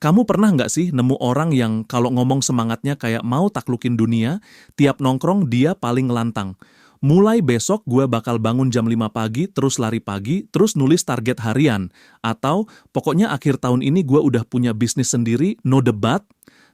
Kamu pernah nggak sih nemu orang yang kalau ngomong semangatnya kayak mau taklukin dunia, tiap nongkrong dia paling lantang. Mulai besok gue bakal bangun jam 5 pagi, terus lari pagi, terus nulis target harian. Atau pokoknya akhir tahun ini gue udah punya bisnis sendiri, no debat.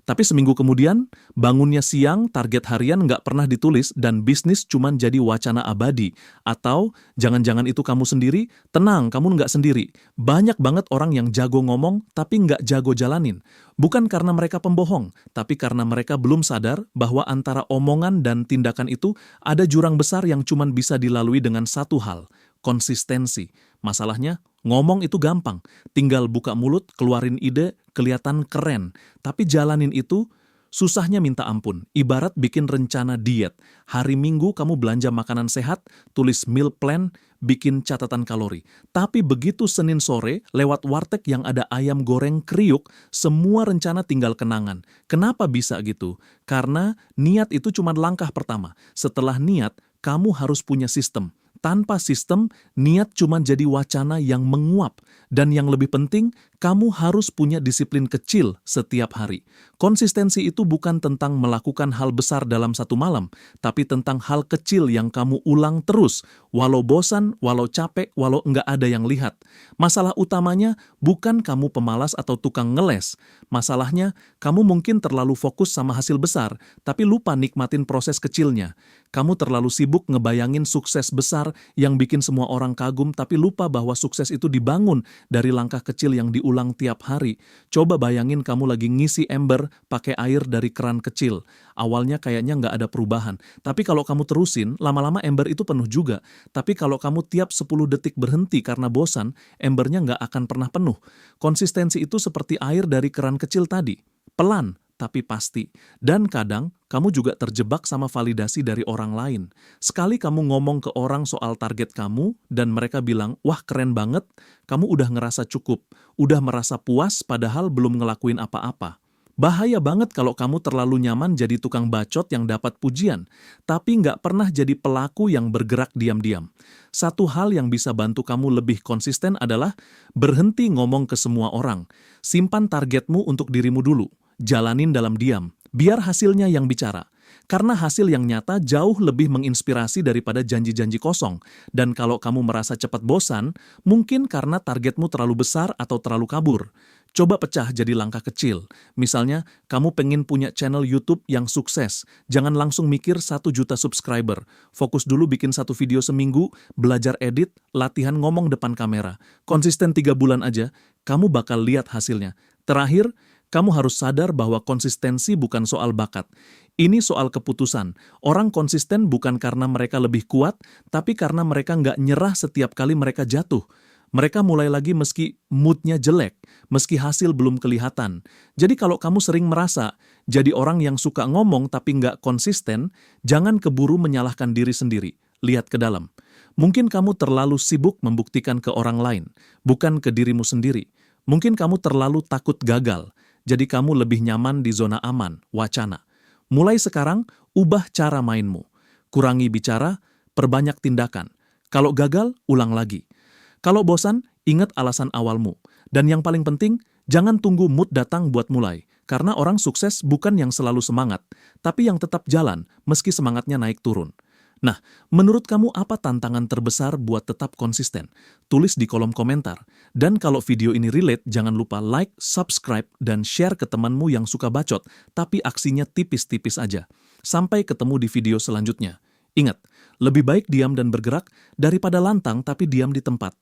Tapi seminggu kemudian, bangunnya siang, target harian nggak pernah ditulis dan bisnis cuman jadi wacana abadi. Atau jangan-jangan itu kamu sendiri, tenang, kamu nggak sendiri. Banyak banget orang yang jago ngomong tapi nggak jago jalanin. Bukan karena mereka pembohong, tapi karena mereka belum sadar bahwa antara omongan dan tindakan itu ada jurang besar yang cuman bisa dilalui dengan satu hal, konsistensi. Masalahnya, ngomong itu gampang, tinggal buka mulut, keluarin ide, kelihatan keren. Tapi jalanin itu, susahnya minta ampun. Ibarat bikin rencana diet. Hari Minggu kamu belanja makanan sehat, tulis meal plan, bikin catatan kalori. Tapi begitu Senin sore, lewat warteg yang ada ayam goreng kriuk, semua rencana tinggal kenangan. Kenapa bisa gitu? Karena niat itu cuma langkah pertama. Setelah niat, kamu harus punya sistem. Tanpa sistem, niat cuma jadi wacana yang menguap. Dan yang lebih penting, kamu harus punya disiplin kecil setiap hari. Konsistensi itu bukan tentang melakukan hal besar dalam satu malam, tapi tentang hal kecil yang kamu ulang terus, walau bosan, walau capek, walau nggak ada yang lihat. Masalah utamanya bukan kamu pemalas atau tukang ngeles. Masalahnya, kamu mungkin terlalu fokus sama hasil besar, tapi lupa nikmatin proses kecilnya. Kamu terlalu sibuk ngebayangin sukses besar yang bikin semua orang kagum, tapi lupa bahwa sukses itu dibangun dari langkah kecil yang diulang tiap hari. Coba bayangin kamu lagi ngisi ember pakai air dari keran kecil. Awalnya kayaknya nggak ada perubahan, tapi kalau kamu terusin, lama-lama ember itu penuh juga. Tapi kalau kamu tiap 10 detik berhenti karena bosan, embernya nggak akan pernah penuh. Konsistensi itu seperti air dari keran kecil tadi. Pelan, tapi pasti. Dan kadang, kamu juga terjebak sama validasi dari orang lain. Sekali kamu ngomong ke orang soal target kamu, dan mereka bilang, wah keren banget, kamu udah ngerasa cukup, udah merasa puas padahal belum ngelakuin apa-apa. Bahaya banget kalau kamu terlalu nyaman jadi tukang bacot yang dapat pujian, tapi nggak pernah jadi pelaku yang bergerak diam-diam. Satu hal yang bisa bantu kamu lebih konsisten adalah berhenti ngomong ke semua orang. Simpan targetmu untuk dirimu dulu. Jalanin dalam diam, biar hasilnya yang bicara. Karena hasil yang nyata jauh lebih menginspirasi daripada janji-janji kosong. Dan kalau kamu merasa cepat bosan, mungkin karena targetmu terlalu besar atau terlalu kabur. Coba pecah jadi langkah kecil. Misalnya, kamu pengen punya channel YouTube yang sukses. Jangan langsung mikir 1 juta subscriber. Fokus dulu bikin 1 video seminggu, belajar edit, latihan ngomong depan kamera. Konsisten 3 bulan aja, kamu bakal lihat hasilnya. Terakhir, kamu harus sadar bahwa konsistensi bukan soal bakat. Ini soal keputusan. Orang konsisten bukan karena mereka lebih kuat, tapi karena mereka nggak nyerah setiap kali mereka jatuh. Mereka mulai lagi meski moodnya jelek, meski hasil belum kelihatan. Jadi kalau kamu sering merasa jadi orang yang suka ngomong tapi nggak konsisten, jangan keburu menyalahkan diri sendiri. Lihat ke dalam. Mungkin kamu terlalu sibuk membuktikan ke orang lain, bukan ke dirimu sendiri. Mungkin kamu terlalu takut gagal. Jadi kamu lebih nyaman di zona aman, wacana. Mulai sekarang, ubah cara mainmu. Kurangi bicara, perbanyak tindakan. Kalau gagal, ulang lagi. Kalau bosan, ingat alasan awalmu. Dan yang paling penting, jangan tunggu mood datang buat mulai. Karena orang sukses bukan yang selalu semangat, tapi yang tetap jalan meski semangatnya naik turun. Nah, menurut kamu apa tantangan terbesar buat tetap konsisten? Tulis di kolom komentar. Dan kalau video ini relate, jangan lupa like, subscribe, dan share ke temanmu yang suka bacot, tapi aksinya tipis-tipis aja. Sampai ketemu di video selanjutnya. Ingat, lebih baik diam dan bergerak daripada lantang tapi diam di tempat.